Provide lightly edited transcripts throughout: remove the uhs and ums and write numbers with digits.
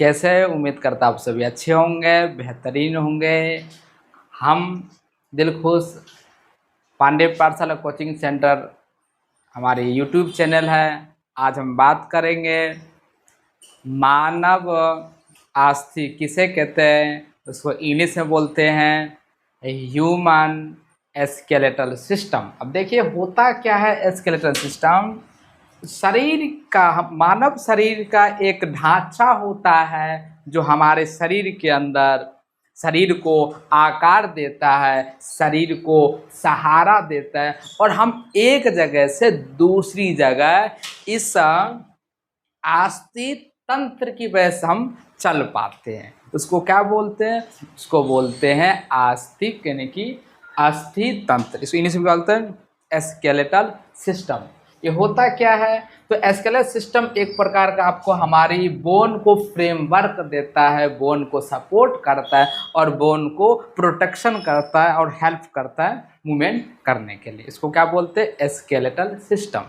कैसे है? उम्मीद करता आप सभी अच्छे होंगे, बेहतरीन होंगे। हम दिलखुश पांडे पाठशाला कोचिंग सेंटर हमारे यूट्यूब चैनल है। आज हम बात करेंगे मानव अस्थि किसे कहते हैं, उसको इंग्लिश में बोलते हैं ह्यूमन स्केलेटल सिस्टम। अब देखिए होता क्या है स्केलेटल सिस्टम। शरीर का, मानव शरीर का एक ढांचा होता है जो हमारे शरीर के अंदर शरीर को आकार देता है, शरीर को सहारा देता है और हम एक जगह से दूसरी जगह इस अस्थि तंत्र की वजह से हम चल पाते हैं। उसको क्या बोलते हैं? उसको बोलते हैं आस्तिक यानी कि अस्थि तंत्र। इसको इंग्लिश में बोलते हैं स्केलेटल सिस्टम। ये होता क्या है? तो स्केलेटल सिस्टम एक प्रकार का आपको हमारी बोन को फ्रेमवर्क देता है, बोन को सपोर्ट करता है और बोन को प्रोटेक्शन करता है और हेल्प करता है मूवमेंट करने के लिए। इसको क्या बोलते हैं? Skeletal system.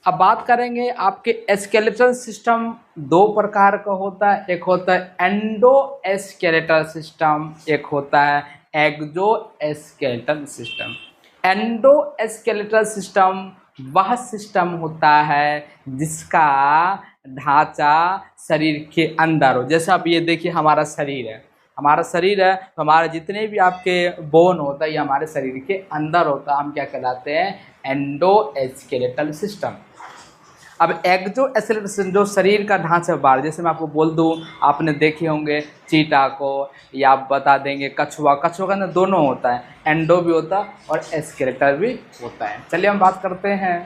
अब बात करेंगे आपके स्केलेटल सिस्टम दो प्रकार का होता है। एक होता है एंडो स्केलेटल सिस्टम, एक होता है exoskeletal system. Endoskeletal system वह सिस्टम होता है जिसका ढांचा शरीर के अंदर हो। जैसे आप ये देखिए हमारा शरीर है, तो हमारे जितने भी आपके बोन होता है ये हमारे शरीर के अंदर होता है। हम क्या कहलाते हैं? Endo skeletal system. अब एक्सो स्केलेटल सिस्टम जो शरीर का ढांचा बाहर, जैसे मैं आपको बोल दूं, आपने देखे होंगे चीता को या आप बता देंगे कछुआ के अंदर दोनों होता है, एंडो भी होता है और स्केलेटल भी होता है। चलिए हम बात करते हैं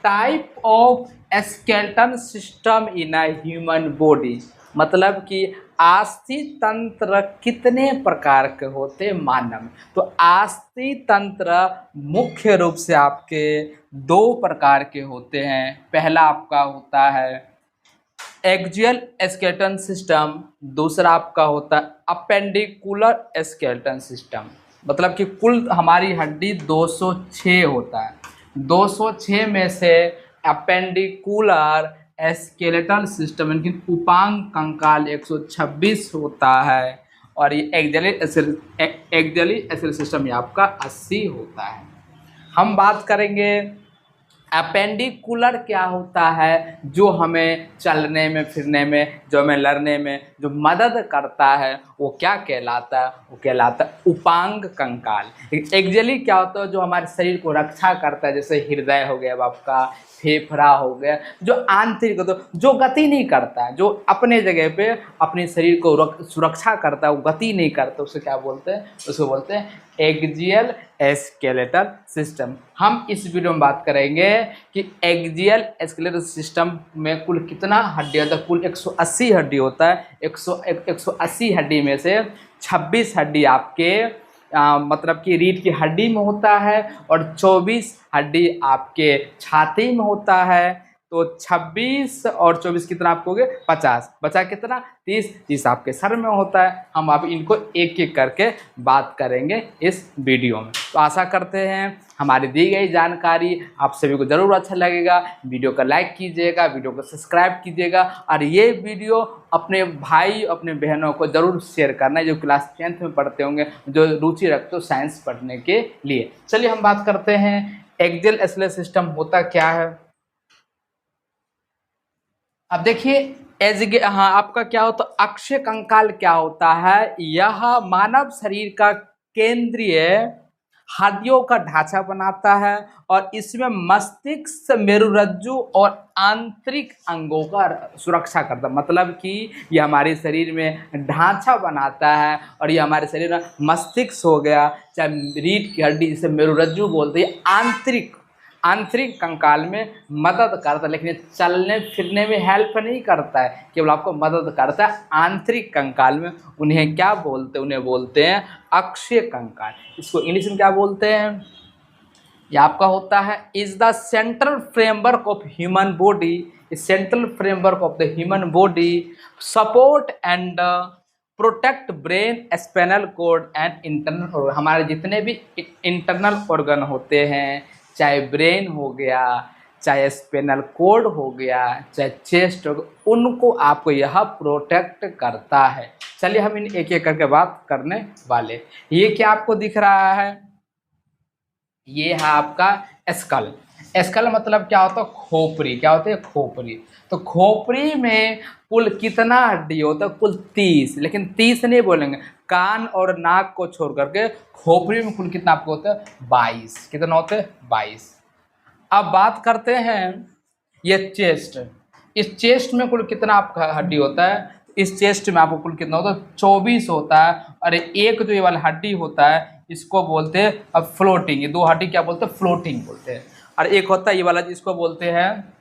type of skeletal system in a human body. मतलब कि अस्थि तंत्र कितने प्रकार के होते मानव। तो अस्थि तंत्र मुख्य रूप से आपके दो प्रकार के होते हैं। पहला आपका होता है एक्सियल स्केलेटल सिस्टम, दूसरा आपका होता है अपेंडिकुलर स्केलेटल सिस्टम। मतलब कि कुल हमारी हड्डी 206 होता है, 206 में से अपेंडिकुलर स्केलेटल सिस्टम यानी उपांग कंकाल 126 होता है और ये एक्सियली स्केलेटल सिस्टम ये आपका 80 होता है। हम बात करेंगे अपेंडिकुलर क्या होता है, जो हमें चलने में, फिरने में, जो हमें लड़ने में जो मदद करता है वो क्या कहलाता है? वो कहलाता है उपांग कंकाल। एक्सियली क्या होता है? जो हमारे शरीर को रक्षा करता है, जैसे हृदय हो गया, अब आपका फेफड़ा हो गया, जो आंतरिक तो जो गति नहीं करता है, जो अपने जगह पे अपने शरीर को सुरक्षा करता है, वो गति नहीं करता, उसे क्या बोलते हैं? उसको बोलते हैं एक्सियल स्केलेटल सिस्टम। हम इस वीडियो में बात करेंगे कि एक्सियल स्केलेटल सिस्टम में कुल कितना हड्डी होता है। कुल 180 हड्डी होता है। 180 हड्डी में से 26 हड्डी आपके मतलब कि रीढ़ की हड्डी में होता है और 24 हड्डी आपके छाती में होता है। तो 26 और 24 कितना आपको हो गया? 50। बचा कितना? 30 आपके सर में होता है। हम अब इनको एक एक करके बात करेंगे इस वीडियो में। तो आशा करते हैं हमारी दी गई जानकारी आप सभी को ज़रूर अच्छा लगेगा। वीडियो को लाइक कीजिएगा, वीडियो को सब्सक्राइब कीजिएगा और ये वीडियो अपने भाई अपने बहनों को ज़रूर शेयर करना है जो क्लास 10th में पढ़ते होंगे, जो रुचि रखते हो साइंस पढ़ने के लिए। चलिए हम बात करते हैं एक्सियल स्केलेटल सिस्टम होता क्या है। अब देखिए हाँ आपका क्या होता, अक्षीय कंकाल क्या होता है? यह मानव शरीर का केंद्रीय हड्डियों का ढांचा बनाता है और इसमें मस्तिष्क, मेरुरज्जु और आंतरिक अंगों का सुरक्षा करता है। मतलब कि यह हमारे शरीर में ढांचा बनाता है और यह हमारे शरीर में मस्तिष्क हो गया, चाहे रीढ़ की हड्डी जिसे मेरुरज्जु बोलते हैं, आंतरिक कंकाल में मदद करता है, लेकिन चलने फिरने में हेल्प नहीं करता है, केवल आपको मदद करता है आंतरिक कंकाल में। उन्हें क्या बोलते हैं? उन्हें बोलते हैं अक्षीय कंकाल। इसको इंग्लिश में क्या बोलते हैं? ये आपका होता है is the central framework of human body. Central framework of the human body support and protect brain, spinal cord and internal. हमारे जितने भी इंटरनल ऑर्गन होते हैं, चाहे ब्रेन हो गया, चाहे स्पिनल कोड हो गया, चाहे चेस्ट हो गया, उनको आपको यह प्रोटेक्ट करता है। चलिए हम इन एक एक करके बात करने वाले। ये क्या आपको दिख रहा है, ये है आपका स्कल। स्कल मतलब क्या होता है, खोपड़ी। क्या होती है, खोपड़ी। तो खोपड़ी में कुल कितना हड्डी होता है, कुल 30, लेकिन 30 नहीं बोलेंगे, कान और नाक को छोड़ करके खोपड़ी में कुल कितना आपको होता है, 22। कितना होते हैं, 22। अब बात करते हैं ये चेस्ट। इस चेस्ट में कुल कितना आपका हड्डी होता है, इस चेस्ट में आपको कुल कितना होता है, 24 होता है। और एक जो ये वाला हड्डी होता है इसको बोलते हैं अब फ्लोटिंग। ये दो हड्डी क्या बोलते हैं, फ्लोटिंग बोलते हैं। और एक होता है ये वाला जिसको बोलते हैं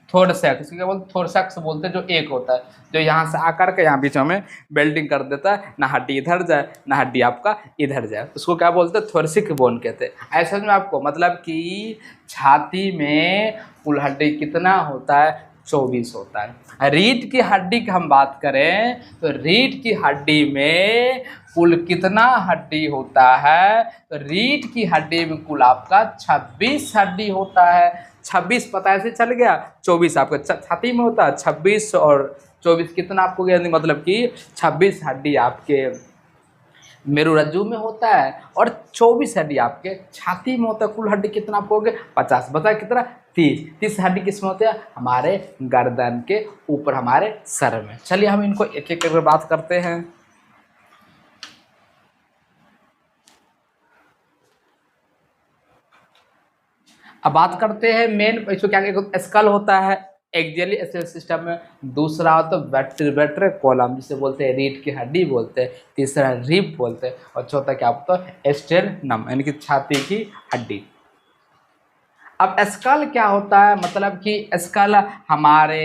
थोरसेक्स। इसको क्या बोलते हैं, थोरसेक्स बोलते हैं। जो एक होता है जो यहाँ से आकर के यहाँ बीच में बेल्डिंग कर देता है, ना हड्डी इधर जाए ना हड्डी आपका इधर जाए, उसको क्या बोलते हैं, थोरसिक बोन कहते हैं। ऐसा में आपको मतलब कि छाती में कुल हड्डी कितना होता है, 24 होता है। रीढ़ की हड्डी की हम बात करें तो रीढ़ की हड्डी में कुल कितना हड्डी होता है, तो रीढ़ की हड्डी में कुल आपका 26 हड्डी होता है। 26 पता ऐसे चल गया, 24 आपका छाती में होता है, 26 और 24 कितना आपको गया, मतलब कि 26 हड्डी आपके मेरुरज्जु में होता है और 24 हड्डी आपके छाती में होता है। कुल हड्डी कितना आपको हो गया, 50। बता कितना, 30। 30 हड्डी किसमें होते हैं, हमारे गर्दन के ऊपर, हमारे सर में। चलिए हम इनको एक एक करके बात करते हैं। अब बात करते हैं मेन, इसको क्या कहते, स्कल होता है एक्सियली सिस्टम में। दूसरा होता है वर्टेब्रल कॉलम जिसे बोलते हैं रीढ़ की हड्डी बोलते हैं। तीसरा रिब बोलते हैं। और चौथा क्या होता है, स्टेर्नम यानी कि छाती की हड्डी। अब स्कल क्या होता है, मतलब कि स्कल हमारे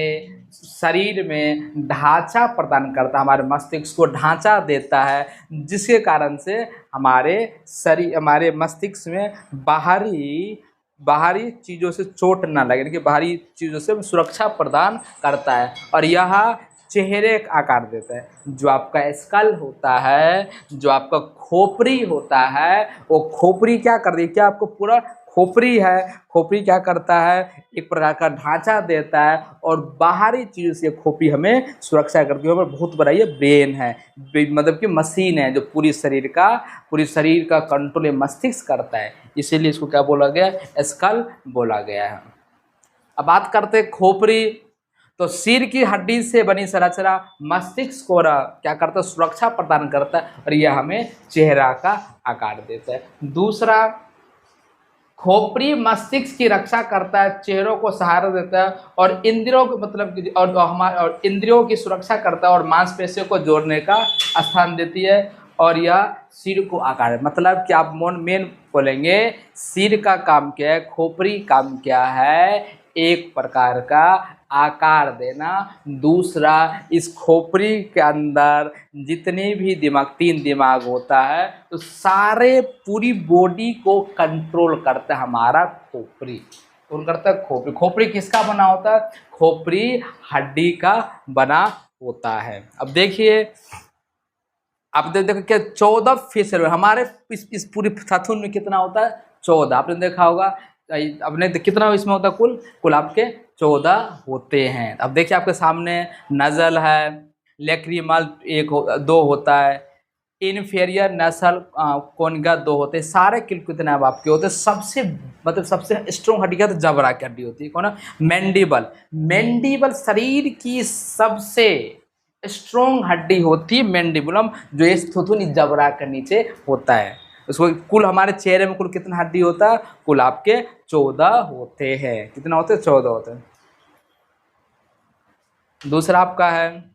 शरीर में ढांचा प्रदान करता है, हमारे मस्तिष्क को ढांचा देता है, जिसके कारण से हमारे शरीर, हमारे मस्तिष्क में बाहरी चीज़ों से चोट ना लगे, यानी कि बाहरी चीज़ों से सुरक्षा प्रदान करता है। और यह चेहरे का आकार देता है। जो आपका स्कल होता है, जो आपका खोपड़ी होता है, वो खोपड़ी क्या कर रही है, क्या आपको पूरा खोपड़ी है, खोपड़ी क्या करता है, एक प्रकार का ढांचा देता है और बाहरी चीज़ों से खोपड़ी हमें सुरक्षा करती है। हमें बहुत बड़ा ये ब्रेन है, मतलब कि मशीन है जो पूरी शरीर का कंट्रोल मस्तिष्क करता है, इसीलिए इसको क्या बोला गया, स्कल बोला गया है। अब बात करते हैं खोपड़ी। तो सिर की हड्डी से बनी संरचना मस्तिष्क को क्या करता है, सुरक्षा प्रदान करता है और यह हमें चेहरा का आकार देता है। दूसरा, खोपड़ी मस्तिष्क की रक्षा करता है, चेहरों को सहारा देता है और इंद्रियों को मतलब और इंद्रियों की सुरक्षा करता है और मांसपेशियों को जोड़ने का स्थान देती है। और यह सिर को आकार, मतलब कि आप मेन बोलेंगे सिर का काम क्या है, खोपड़ी काम क्या है, एक प्रकार का आकार देना। दूसरा, इस खोपड़ी के अंदर जितने भी दिमाग, 3 दिमाग होता है, तो सारे पूरी बॉडी को कंट्रोल करता है हमारा खोपड़ी। कौन करता है, खोपड़ी। खोपड़ी किसका बना होता है, खोपड़ी हड्डी का बना होता है। अब देखिए, आप देखो क्या 14 हमारे इस पूरी साथुन में कितना होता है, 14। आपने देखा होगा, आपने कितना इसमें होता है, कुल आपके 14 होते हैं। अब देखिए आपके सामने नज़ल है, लेक्रिमल 2 होता है, इन्फीरियर नसल कोनिका 2 होते हैं। सारे कितने अब आपके होते हैं, सबसे स्ट्रॉन्ग हड्डी क्या, तो जबड़ा की हड्डी होती है। कौन है, मैंडिबल शरीर की सबसे स्ट्रॉन्ग हड्डी होती है मैंडिबुलम, जो इस थुथुनी जबड़ा के नीचे होता है। उसको कुल हमारे चेहरे में कुल कितना हड्डी होता है, कुल आपके 14 होते हैं। कितना होते हैं, 14 होते हैं। दूसरा आपका है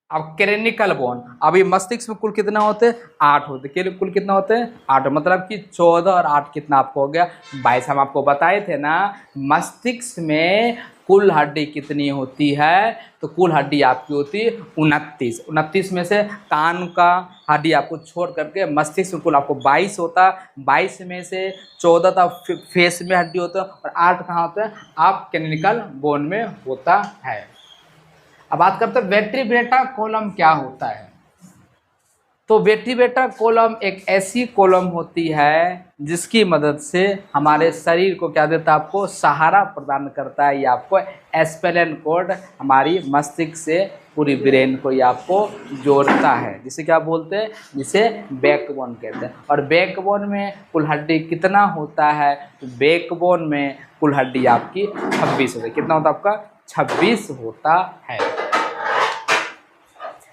अब क्रेनिकल बोन। अभी मस्तिष्क में कुल कितना होते हैं, 8 होते हैं। कुल कितना होते हैं, 8, मतलब कि 14 और 8 कितना आपको हो गया, 22। हम आपको बताए थे ना, मस्तिष्क में कुल हड्डी कितनी होती है, तो कुल हड्डी आपकी होती है 29 में से कान का हड्डी आपको छोड़ करके मस्तिष्क में कुल आपको 22 होता है। 22 में से 14 का फेस में हड्डी होता है और 8 कहाँ होता है, आप क्रेनिकल बोन में होता है। अब बात करते हैं वेट्रिब्रेटा कॉलम क्या होता है। तो वेर्टिब्रेटा कॉलम एक ऐसी कॉलम होती है जिसकी मदद से हमारे शरीर को क्या देता है, आपको सहारा प्रदान करता है। ये आपको स्पाइनल कॉर्ड हमारी मस्तिष्क से पूरी ब्रेन को ये आपको जोड़ता है, जिसे क्या बोलते हैं, जिसे बैकबोन कहते हैं। और बैकबोन में कुल हड्डी कितना होता है, तो बैकबोन में कुल हड्डी आपकी 26 होती है। कितना होता है आपका, 26 होता है।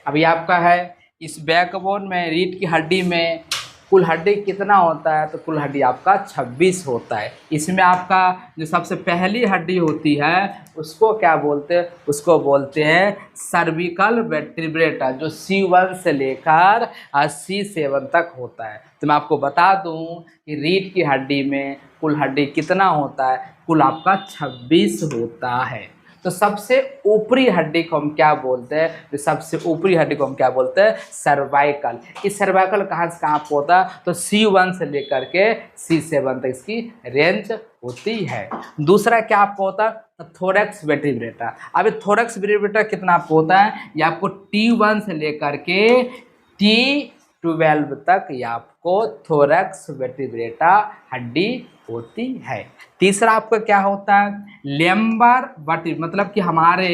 अभी आपका है इस बैकबोन में, रीढ़ की हड्डी में कुल हड्डी कितना होता है, तो कुल हड्डी आपका 26 होता है। इसमें आपका जो सबसे पहली हड्डी होती है उसको क्या बोलते हैं, उसको बोलते हैं सर्विकल वर्टिब्रेटा, जो C1 से लेकर C7 तक होता है। तो मैं आपको बता दूं कि रीढ़ की हड्डी में कुल हड्डी कितना होता है, कुल आपका 26 होता है। तो सबसे ऊपरी हड्डी को हम क्या बोलते हैं, तो सबसे ऊपरी हड्डी को हम क्या बोलते हैं, सर्वाइकल। इस सर्वाइकल कहाँ से कहाँ पे होता है, तो C1 से लेकर के C7 तक इसकी रेंज होती है। दूसरा क्या आपको होता है, थोरैक्स वर्टिब्रेटा। अब थोरैक्स वर्टिब्रेटा कितना आपको होता है, ये आपको T1 से लेकर के T12 तक ये आपको थोरैक्स वर्टिब्रेटा हड्डी होती है। तीसरा आपका क्या होता है, लेम्बर वर्टिब्रेटा, मतलब कि हमारे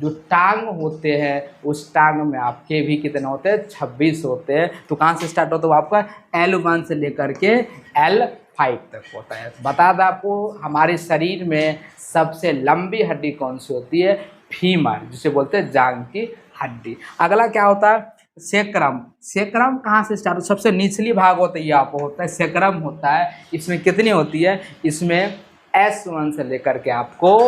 जो टांग होते हैं उस टांग में आपके भी कितने होते हैं, 26 होते हैं। तो कहाँ से स्टार्ट होता है, वो आपका L1 से लेकर के L5 तक होता है। बता दें आपको, हमारे शरीर में सबसे लंबी हड्डी कौन सी होती है, फीमर, जिसे बोलते हैं जांघ की हड्डी। अगला क्या होता है, सेक्रम। सेक्रम कहाँ से स्टार्ट, सबसे निचली भाग होता है, ये आपको होता है सेक्रम होता है। इसमें कितनी होती है, इसमें S1 से लेकर के आपको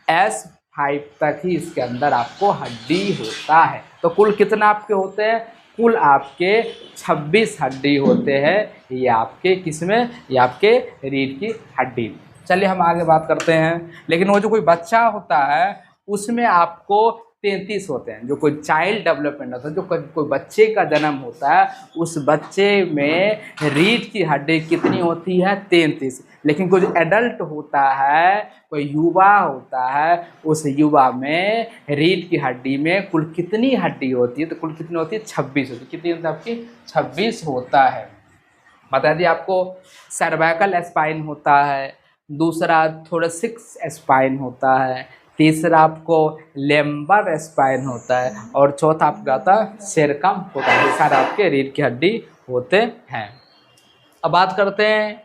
S5 तक ही इसके अंदर आपको हड्डी होता है। तो कुल कितना आपके होते हैं, कुल आपके 26 हड्डी होते हैं। ये आपके किसमें, ये आपके रीढ़ की हड्डी। चलिए हम आगे बात करते हैं। लेकिन वो जो कोई बच्चा होता है उसमें आपको 33 होते हैं। जो कोई चाइल्ड डेवलपमेंट होता है, जो कोई बच्चे का जन्म होता है, उस बच्चे में रीढ़ की हड्डी कितनी होती है, 33। लेकिन कोई एडल्ट होता है, कोई युवा होता है, उस युवा में रीढ़ की हड्डी में कुल कितनी हड्डी होती है, तो कुल कितनी होती है, 26 होती है। कितनी होती है आपकी, 26 होता है। बता दिए आपको, सर्वाइकल स्पाइन होता है, दूसरा थोरैसिक्स स्पाइन होता है, तीसरा आपको लेम्बर स्पाइन होता है, और चौथा आपका आता है सेरकम होता है। ये सारे आपके रीढ़ की हड्डी होते हैं। अब बात करते हैं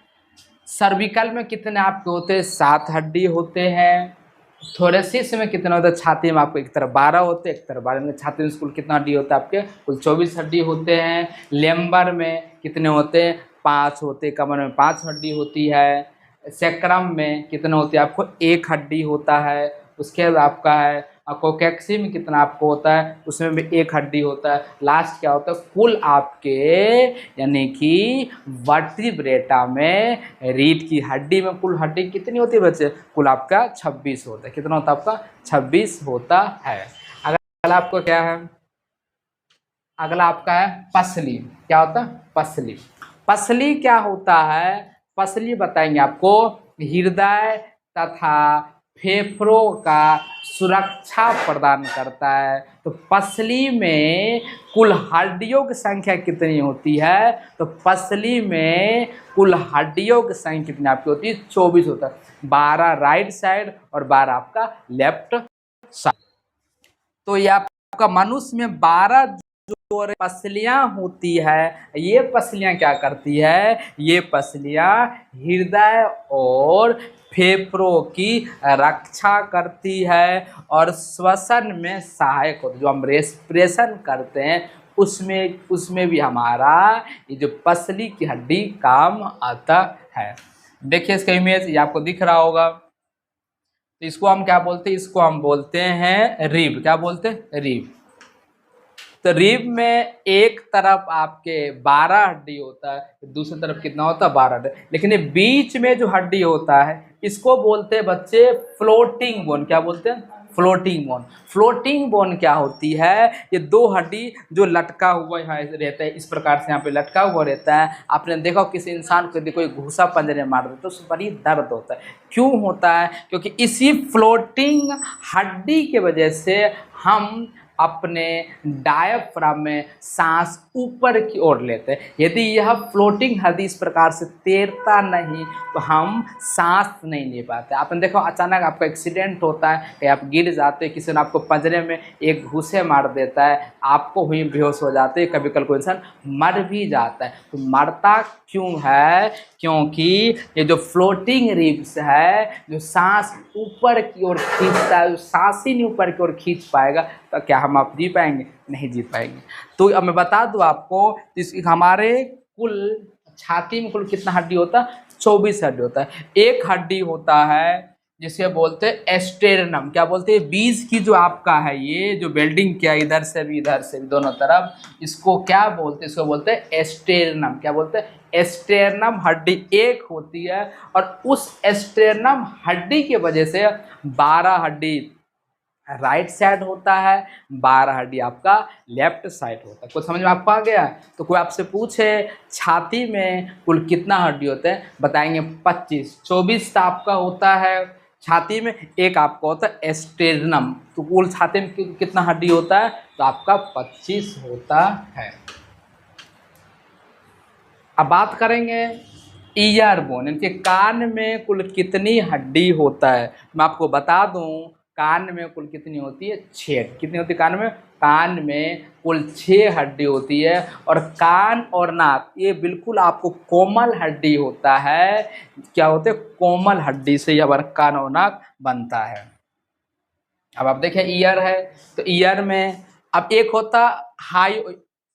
सर्विकल में कितने आपके होते हैं, 7 हड्डी होते हैं। थोरेसिस में कितने होते हैं, छाती में आपको एक तरफ 12 होते हैं, एक तरफ 12 में। छाती में कुल कितना हड्डी होता है आपके, कुल 24 हड्डी होते हैं। लेम्बर में कितने होते हैं, 5 होते हैं। कमर में 5 हड्डी होती है। सेक्रम में कितने होते हैं, आपको 1 हड्डी होता है। उसके बाद आपका है कोकैक्सी में कितना आपको होता है, उसमें भी 1 हड्डी होता है। लास्ट क्या होता है, कुल आपके यानी कि वर्टिब्रेटा में रीढ़ की हड्डी में कुल हड्डी कितनी होती है बच्चे, कुल आपका 26 होता है। कितना होता है आपका, 26 होता है। अगला आपको क्या है, अगला आपका है पसली। क्या होता है, पसली। पसली क्या होता है, पसली बताएंगे आपको, हृदय तथा फेफड़ों का सुरक्षा प्रदान करता है। तो पसली में कुल हड्डियों की संख्या कितनी होती है, तो पसली में कुल हड्डियों की संख्या कितनी आपकी होती है, 24 होता है। 12 राइट साइड और 12 आपका लेफ्ट साइड। तो ये आपका मनुष्य में 12 जो पसलियां होती है, ये पसलियां क्या करती है, ये पसलियां हृदय और फेफड़ों की रक्षा करती है और श्वसन में सहायक होती है। जो हम रेस्पिरेशन करते हैं उसमें भी हमारा ये जो पसली की हड्डी काम आता है। देखिए इसका इमेज ये आपको दिख रहा होगा। तो इसको हम क्या बोलते हैं, इसको हम बोलते हैं रिब। क्या बोलते हैं, रिब। तो रिब में एक तरफ आपके 12 हड्डी होता है, दूसरी तरफ कितना होता है, 12 हड्डी। लेकिन ये बीच में जो हड्डी होता है इसको बोलते हैं बच्चे फ्लोटिंग बोन। क्या बोलते हैं, फ्लोटिंग बोन। फ्लोटिंग बोन क्या होती है, ये 2 हड्डी जो लटका हुआ यहाँ रहता है, इस प्रकार से यहाँ पे लटका हुआ रहता है। आपने देखा किसी इंसान को कोई घूसा पंजरे मार देता है तो उसको बड़ी दर्द होता है। क्यों होता है, क्योंकि इसी फ्लोटिंग हड्डी के वजह से हम अपने डायफ्राम में सांस ऊपर की ओर लेते हैं। यदि यह फ्लोटिंग हड्डी इस प्रकार से तैरता नहीं तो हम सांस नहीं ले पाते। आपने देखो अचानक आपका एक्सीडेंट होता है कि आप गिर जाते हैं, किसी ने आपको पंजरे में एक घूसे मार देता है, आपको हुई बेहोश हो जाते हैं, कभी कभी कोई इंसान मर भी जाता है। तो मरता क्यों है? क्योंकि ये जो फ्लोटिंग रिब्स है, जो सांस ऊपर की ओर खींचता है, सांस ही नहीं ऊपर की ओर खींच पाएगा तो क्या हम आप जी पाएंगे? नहीं जी पाएंगे। तो अब मैं बता दूं आपको, हमारे कुल छाती में कुल कितना हड्डी होता है? 24 हड्डी होता है। एक हड्डी होता है जिसे बोलते हैं एस्टेरनम। क्या बोलते हैं? बीज की जो आपका है, ये जो बेल्डिंग किया इधर से भी दोनों तरफ, इसको क्या बोलते हैं? इसको बोलते हैं एस्टेरनम। क्या बोलते हैं? एस्टेरनम हड्डी एक होती है और उस एस्टेरनम हड्डी की वजह से 12 हड्डी राइट साइड होता है, 12 हड्डी आपका लेफ्ट साइड होता है। कुछ समझ में आपको आ गया? तो कोई आपसे पूछे छाती में कुल कितना हड्डी होते हैं, बताएंगे 25। 24 तो आपका होता है छाती में, एक आपका होता है एस्टेरनम। तो कुल छाती में कितना हड्डी होता है? तो आपका 25 होता है। अब बात करेंगे ईयर बोन, इनके कान में कुल कितनी हड्डी होता है। मैं आपको बता दूं, कान में कुल कितनी होती है? 6। कितनी होती है कान में? कान में कुल 6 हड्डी होती है। और कान और नाक ये बिल्कुल आपको कोमल हड्डी होता है। क्या होते हैं? कोमल हड्डी से हमारा कान और नाक बनता है। अब आप देखें ईयर है, तो ईयर में अब एक होता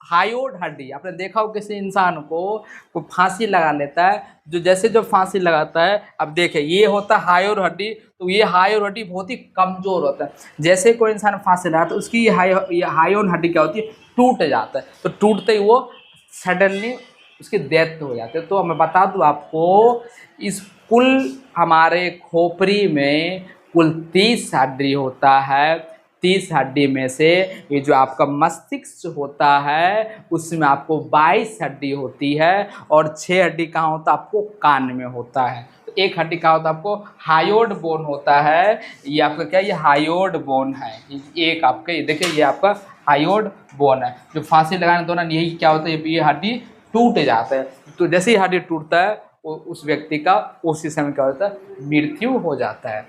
हायोड हड्डी। आपने देखा हो किसी इंसान को फांसी लगा लेता है, जो जैसे जो फांसी लगाता है, अब देखें ये होता है हायोड हड्डी। तो ये हायोड हड्डी बहुत ही कमज़ोर होता है। जैसे कोई इंसान फांसी लगाता है तो उसकी ये हायोड हड्डी क्या होती है? टूट जाता है। तो टूटते ही वो सडनली उसकी डेथ हो जाती है। तो मैं बता दूँ आपको, इस कुल हमारे खोपड़ी में कुल 30 हड्डी होता है। 30 हड्डी में से ये जो आपका मस्तिष्क होता है उसमें आपको 22 हड्डी होती है और 6 हड्डी कहाँ होता है? आपको कान में होता है। तो एक हड्डी कहाँ होता है? आपको हायोड बोन होता है। ये आपका क्या? ये हायोड बोन है। एक आपका ये देखिए, ये आपका हायोड बोन है। जो फांसी लगाने दौरान यही क्या होता है? ये हड्डी टूट जाता है। तो जैसे ही हड्डी टूटता है उस व्यक्ति का उसी समय क्या होता है? मृत्यु हो जाता है।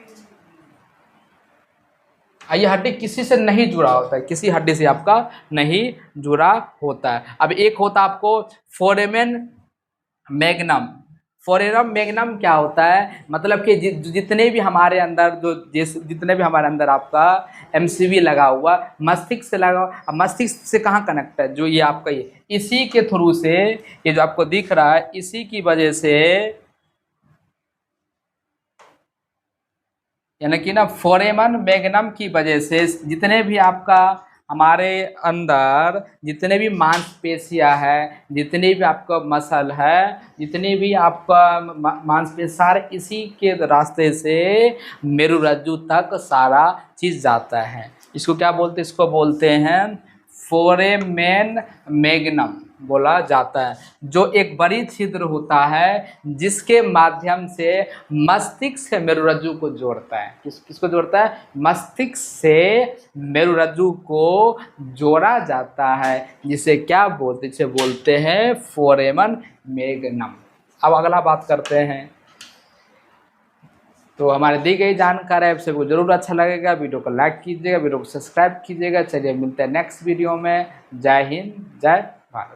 ये हड्डी किसी से नहीं जुड़ा होता है, किसी हड्डी से आपका नहीं जुड़ा होता है। अब एक होता आपको फोरेमेन मैग्नम। फोरेनम मैग्नम क्या होता है? मतलब कि जितने भी हमारे अंदर जितने भी हमारे अंदर आपका एमसीवी लगा हुआ, मस्तिष्क से लगा हुआ। अब मस्तिष्क से कहाँ कनेक्ट है? जो ये आपका ये इसी के थ्रू से, ये जो आपको दिख रहा है, इसी की वजह से, यानी कि ना फोरेमन मैग्नम की वजह से जितने भी आपका हमारे अंदर जितने भी मांसपेशियां है, जितने भी आपका मसल है, जितने भी आपका मांसपेशी, सारे इसी के रास्ते से मेरुरज्जु तक सारा चीज़ जाता है। इसको क्या बोलते हैं? इसको बोलते हैं फोरेमेन मैग्नम बोला जाता है, जो एक बड़ी छिद्र होता है जिसके माध्यम से मस्तिष्क से मेरुरज्जु को जोड़ता है। किसको जोड़ता है? मस्तिष्क से मेरुरज्जु को जोड़ा जाता है, जिसे क्या बोलते? इसे बोलते हैं फोरेमन मैग्नम। अब अगला बात करते हैं। तो हमारे दी गई जानकारी आपसे को जरूर अच्छा लगेगा। वीडियो को लाइक कीजिएगा, वीडियो को सब्सक्राइब कीजिएगा। चलिए मिलते हैं नेक्स्ट वीडियो में। जय हिंद, जय